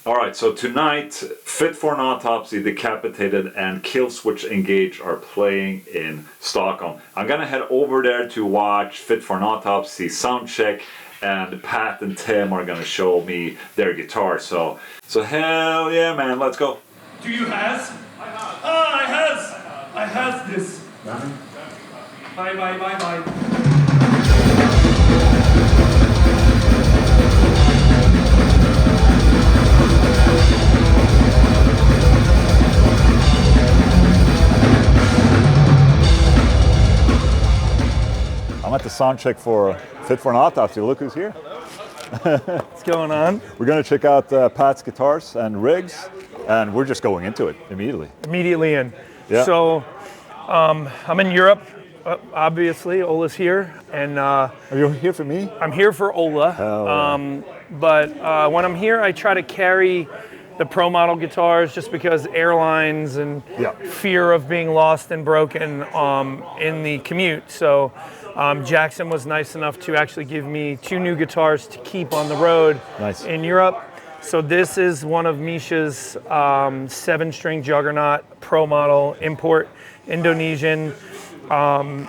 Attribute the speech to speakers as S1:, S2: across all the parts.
S1: All right, so tonight, Fit For An Autopsy, Decapitated, and Killswitch Engage are playing in Stockholm. I'm gonna head over there to watch Fit For An Autopsy soundcheck, and Pat and Tim are gonna show me their guitar. So hell yeah, man, let's go.
S2: Do you has? I have. I has this. Bye.
S1: I'm at the sound check for Fit For An Autopsy. Look who's here.
S3: What's going on?
S1: We're going to check out Pat's guitars and rigs, and we're just going into it immediately.
S3: Immediately in.
S1: Yeah.
S3: So I'm in Europe, obviously. Ola's here. And
S1: Are you here for me?
S3: I'm here for Ola. But when I'm here, I try to carry the pro model guitars just because airlines and fear of being lost and broken in the commute. So Jackson was nice enough to actually give me 2 new guitars to keep on the road in Europe. So this is one of Misha's 7-string Juggernaut pro model import Indonesian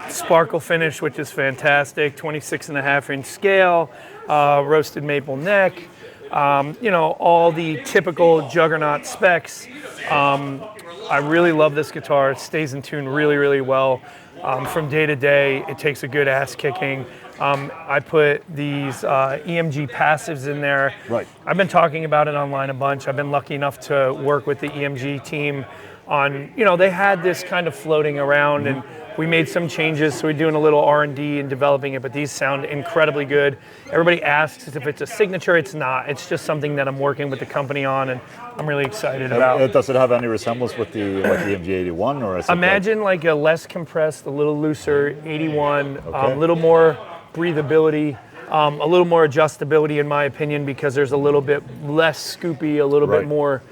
S3: sparkle finish, which is fantastic. 26.5-inch scale, roasted maple neck. All the typical Juggernaut specs. I really love this guitar. It stays in tune really, really well. From day to day, it takes a good ass kicking. I put these EMG passives in there.
S1: Right.
S3: I've been talking about it online a bunch. I've been lucky enough to work with the EMG team on, they had this kind of floating around, and we made some changes, so we're doing a little R&D and developing it, but these sound incredibly good. Everybody asks if it's a signature. It's not. It's just something that I'm working with the company on, and I'm really excited about.
S1: Does it have any resemblance with the EMG 81? Or is it
S3: Imagine like a less compressed, a little looser 81, a little more breathability, a little more adjustability in my opinion, because there's a little bit less scoopy, a little bit more,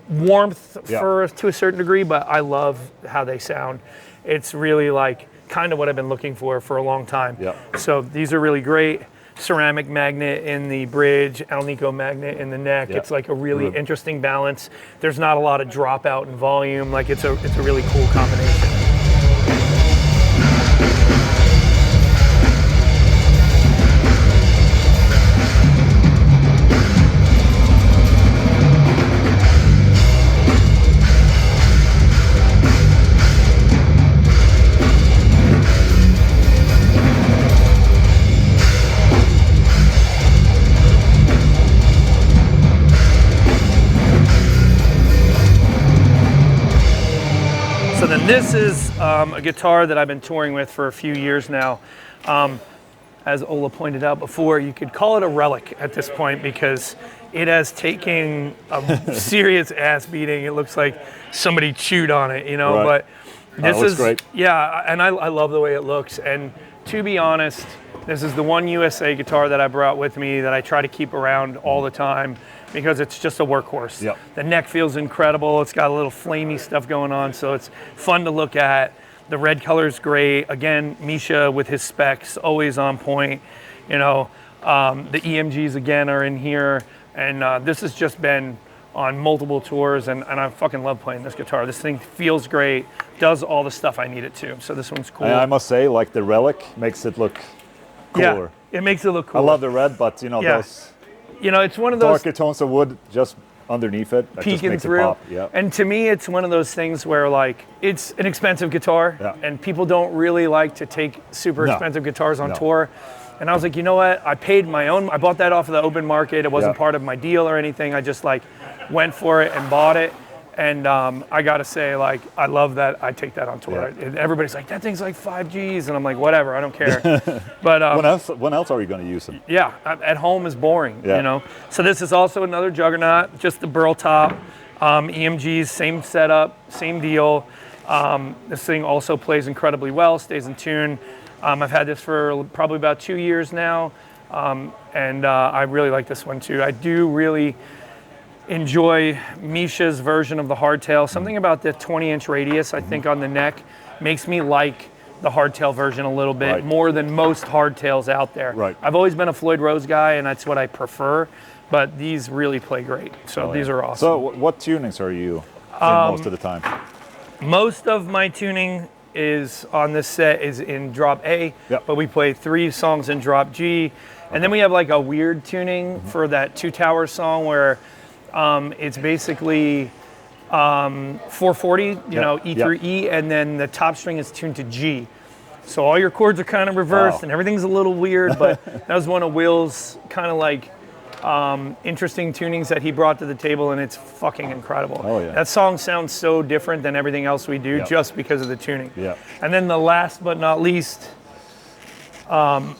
S3: warmth to a certain degree, but I love how they sound. It's really like kind of what I've been looking for a long time. So these are really great. Ceramic magnet in the bridge, Alnico magnet in the neck. It's like a really interesting balance. There's not a lot of dropout in volume. Like it's a really cool combination. So then this is a guitar that I've been touring with for a few years now. As Ola pointed out before, you could call it a relic at this point because it has taken a serious ass beating. It looks like somebody chewed on it, but this is
S1: great.
S3: Yeah, and I love the way it looks. And to be honest, this is the one USA guitar that I brought with me that I try to keep around all the time, because it's just a workhorse. The neck feels incredible. It's got a little flamey stuff going on, so it's fun to look at. The red color's great. Again, Misha with his specs, always on point. The EMGs again are in here, and this has just been on multiple tours, and I fucking love playing this guitar. This thing feels great, does all the stuff I need it to. So this one's cool.
S1: And I must say, like the relic makes it look cooler.
S3: Yeah, it makes it look cool.
S1: I love the red, but those
S3: it's one of those
S1: darker tones of wood just underneath it. That
S3: peeking
S1: just makes
S3: through.
S1: It pop. Yeah.
S3: And to me, it's one of those things where like it's an expensive guitar, and people don't really like to take super expensive guitars on tour. And I was like, you know what? I paid my own. I bought that off of the open market. It wasn't part of my deal or anything. I just like went for it and bought it. And I gotta say, like, I love that I take that on tour. And everybody's like, that thing's like 5 Gs, and I'm like, whatever, I don't care. But
S1: when else are you going to use them?
S3: Yeah, at home is boring, So this is also another Juggernaut, just the burl top, EMGs, same setup, same deal. This thing also plays incredibly well, stays in tune. I've had this for probably about 2 years now, and I really like this one too. I do really enjoy Misha's version of the hardtail. Something about the 20-inch radius, I think, on the neck makes me like the hardtail version a little bit more than most hardtails out there. I've always been a Floyd Rose guy, and that's what I prefer. but these really play great. So these are awesome.
S1: So what tunings are you in most of the time?
S3: Most of my tuning is on this set is in drop A, but we play 3 songs in drop G. And then we have like a weird tuning for that 2 Towers song where it's basically 440, you know, E through E, and then the top string is tuned to G. So all your chords are kind of reversed and everything's a little weird, but that was one of Will's kind of like interesting tunings that he brought to the table, and it's fucking incredible. That song sounds so different than everything else we do just because of the tuning. And then the last but not least, the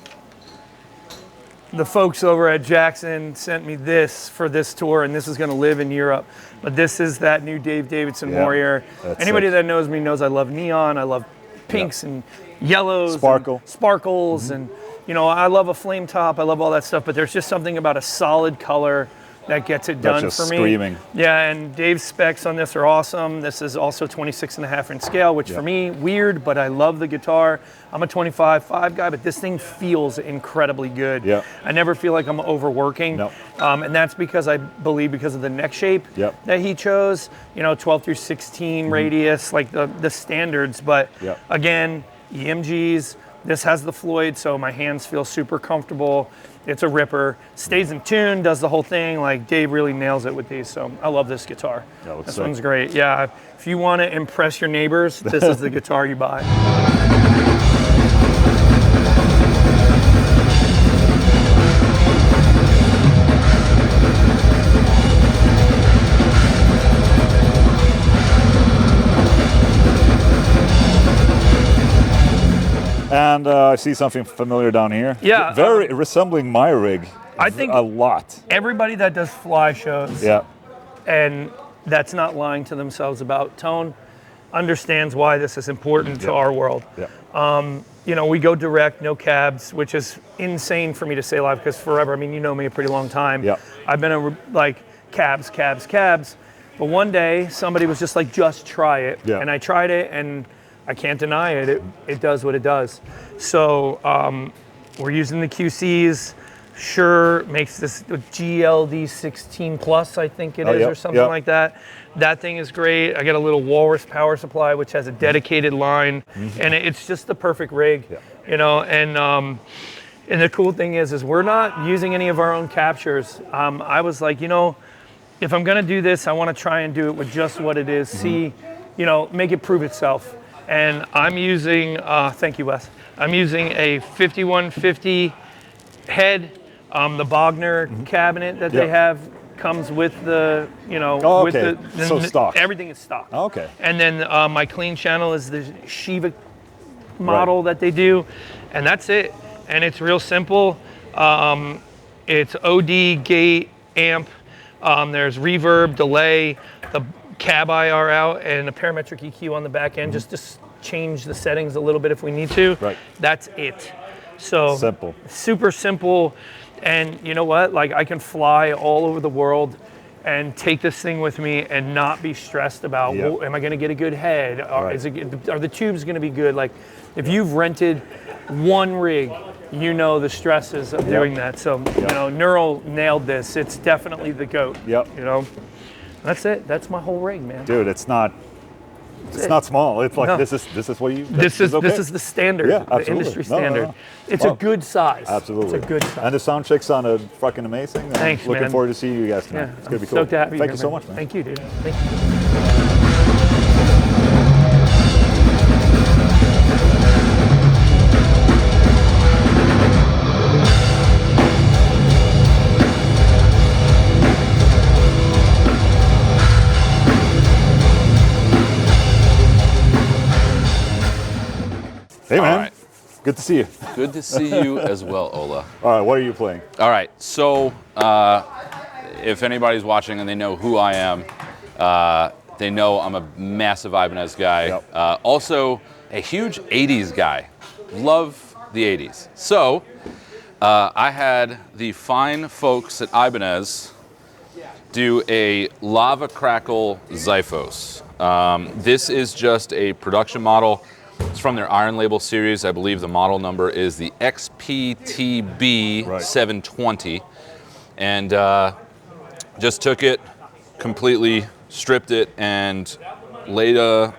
S3: folks over at Jackson sent me this for this tour, and this is going to live in Europe. But this is that new Dave Davidson Warrior. Anybody that knows me knows I love neon, I love pinks and yellows, sparkles, and you know, I love a flame top, I love all that stuff, but there's just something about a solid color that gets it done for me. Screaming. Yeah, and Dave's specs on this are awesome. This is also 26.5-inch scale, which for me, weird, but I love the guitar. I'm a 25.5 guy, but this thing feels incredibly good. I never feel like I'm overworking. And that's because I believe because of the neck shape that he chose, you know, 12 through 16 radius, like the standards, but again, EMGs, this has the Floyd, so my hands feel super comfortable. It's a ripper, stays in tune, does the whole thing. Like Dave really nails it with these, so I love this guitar. This one's great. Yeah, if you want to impress your neighbors, this is the guitar you buy.
S1: And I see something familiar down here.
S3: Yeah.
S1: Very resembling my rig.
S3: I think
S1: a lot.
S3: Everybody that does fly shows and that's not lying to themselves about tone understands why this is important to our world. You know, we go direct, no cabs, which is insane for me to say live because forever, I mean, you know me a pretty long time. I've been like cabs. But one day somebody was just like, just try it. And I tried it, and I can't deny it. It does what it does. So we're using the QCs. Shure makes this GLD 16 Plus, I think it is, or something like that. That thing is great. I got a little Walrus power supply, which has a dedicated line, and it's just the perfect rig, you know. And the cool thing is we're not using any of our own captures. I was like, you know, if I'm gonna do this, I want to try and do it with just what it is. See, you know, make it prove itself. And I'm using, thank you, Wes. I'm using a 5150 head. The Bogner cabinet that they have comes with the, you know, with the
S1: so stock.
S3: Everything is stock. And then my clean channel is the Shiva model that they do, and that's it. And it's real simple. It's OD, gate, amp. There's reverb, delay, the cab IR out, and a parametric EQ on the back end, just to change the settings a little bit if we need to. That's it. So simple, super simple. And you know what? Like, I can fly all over the world and take this thing with me and not be stressed about, well, am I going to get a good head? Or are the tubes going to be good? Like, if you've rented one rig, you know the stresses of doing that. So, you know, Neural nailed this. It's definitely the GOAT. You know, that's it. That's my whole rig, man.
S1: Dude, it's not small. It's like this is what you.
S3: This is the standard, the industry standard. It's a good size.
S1: Absolutely,
S3: it's a good size.
S1: And the sound check sounded fucking amazing.
S3: Thanks, man.
S1: Looking forward to seeing you guys tonight. It's gonna be cool.
S3: Stoked to have you
S1: Thank
S3: here,
S1: you so
S3: man.
S1: much, man.
S3: Thank you, dude. Thank you.
S1: Hey, man. Good to see you.
S4: Good to see you as well, Ola.
S1: All right, what are you playing?
S4: All right, so if anybody's watching and they know who I am, they know I'm a massive Ibanez guy. Also, a huge 80s guy. Love the 80s. So, I had the fine folks at Ibanez do a Lava Crackle Xiphos. This is just a production model. It's from their Iron Label series. I believe the model number is the XPTB 720. and just took it, completely stripped it, and laid a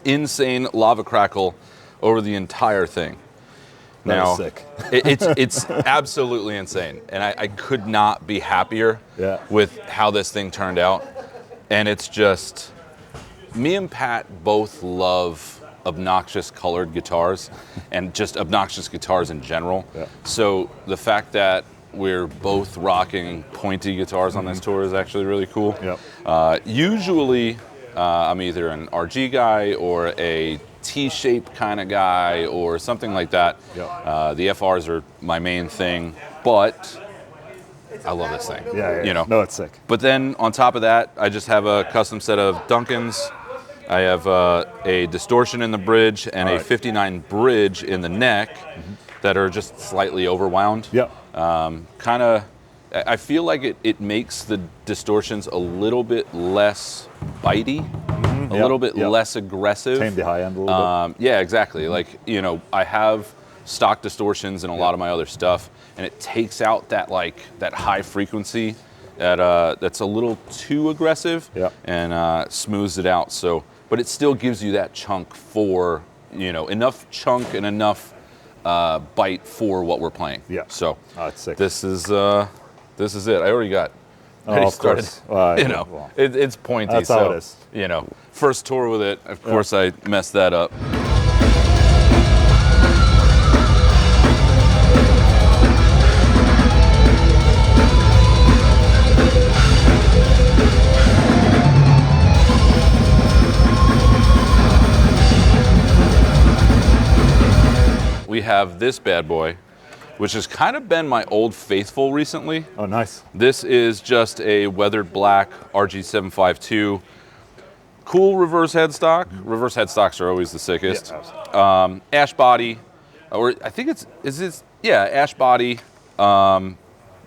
S4: insane lava crackle over the entire thing.
S1: That is sick.
S4: It's absolutely insane, and I could not be happier with how this thing turned out. And it's just, me and Pat both love obnoxious colored guitars and just obnoxious guitars in general.
S1: Yeah.
S4: So the fact that we're both rocking pointy guitars on this tour is actually really cool.
S1: Yep.
S4: Usually I'm either an RG guy or a T-shaped kind of guy or something like that.
S1: Yep.
S4: The FRs are my main thing, but I love this thing.
S1: Yeah.
S4: You know.
S1: No, it's sick.
S4: But then on top of that, I just have a custom set of Duncans. I have a distortion in the bridge and a 59 bridge in the neck that are just slightly overwound.
S1: Yep.
S4: Kind of, I feel like it makes the distortions a little bit less bitey, a little bit less aggressive.
S1: Tame the high end a little bit.
S4: Yeah, exactly. Like, you know, I have stock distortions in a lot of my other stuff, and it takes out that that high frequency that's a little too aggressive, and smooths it out. So, but it still gives you that chunk for, you know, enough chunk and enough bite for what we're playing.
S1: Yeah.
S4: So
S1: it's sick.
S4: this is it. I already got.
S1: Of
S4: started.
S1: course.
S4: You know, it's pointy.
S1: That's
S4: so
S1: how it is.
S4: you know, first tour with it. Of course, I messed that up. We have this bad boy, which has kind of been my old faithful recently.
S1: Oh, nice.
S4: This is just a weathered black RG752. Cool reverse headstock. Reverse headstocks are always the sickest.
S1: Yeah,
S4: ash body, or I think ash body.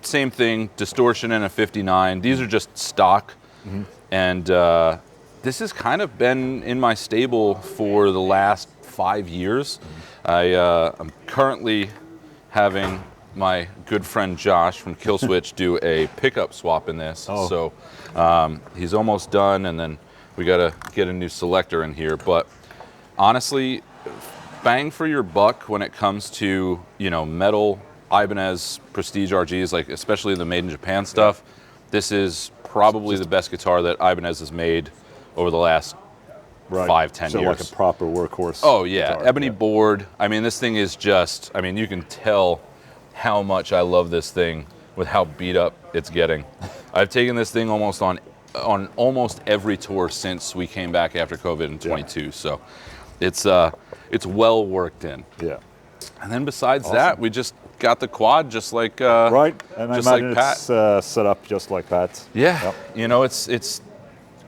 S4: Same thing, distortion and a 59. These are just stock. And this has kind of been in my stable for the last 5 years. I'm currently having my good friend Josh from Killswitch do a pickup swap in this. So he's almost done, and then we got to get a new selector in here. But honestly, bang for your buck when it comes to, you know, metal Ibanez Prestige RGs, like especially the made in Japan stuff. This is probably the best guitar that Ibanez has made over the last 5-10 years.
S1: Like a proper workhorse.
S4: Oh yeah,
S1: guitar.
S4: ebony board. I mean, this thing is just, I mean, you can tell how much I love this thing with how beat up it's getting. I've taken this thing almost on almost every tour since we came back after COVID in 22. So it's well worked in.
S1: Yeah.
S4: And then besides that, we just got the quad just like
S1: and I
S4: just
S1: imagine
S4: like Pat.
S1: It's set up just like Pat.
S4: Yeah.
S1: Yep.
S4: You know, it's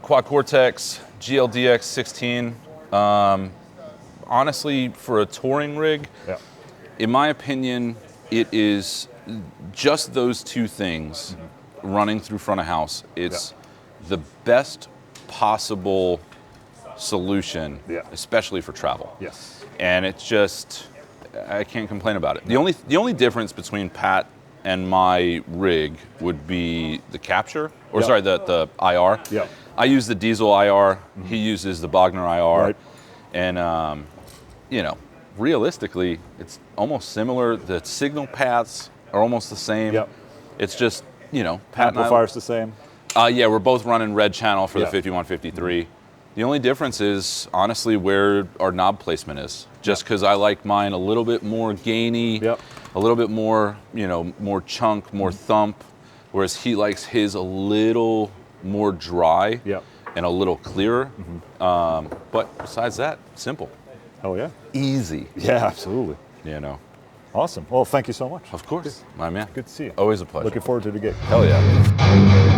S4: Quad Cortex GLDX 16. Honestly, for a touring rig, in my opinion, it is just those two things running through front of house. It's the best possible solution, especially for travel.
S1: Yes.
S4: And it's just, I can't complain about it. The only difference between Pat and my rig would be the capture, or sorry, the IR.
S1: Yeah.
S4: I use the diesel IR. He uses the Bogner IR. And you know, realistically, it's almost similar. The signal paths are almost the same. It's just, you know, Pat
S1: Amplifier's the same.
S4: Yeah, we're both running red channel for the 5153. The only difference is, honestly, where our knob placement is. Just because I like mine a little bit more gainy, a little bit more, you know, more chunk, more thump, whereas he likes his a little more dry and a little clearer. But besides that, simple.
S1: Oh, yeah.
S4: Easy.
S1: Yeah, absolutely.
S4: You know.
S1: Awesome. Well, thank you so much.
S4: Of course, my man.
S1: Good to see you.
S4: Always a pleasure.
S1: Looking forward to the gig.
S4: Hell yeah.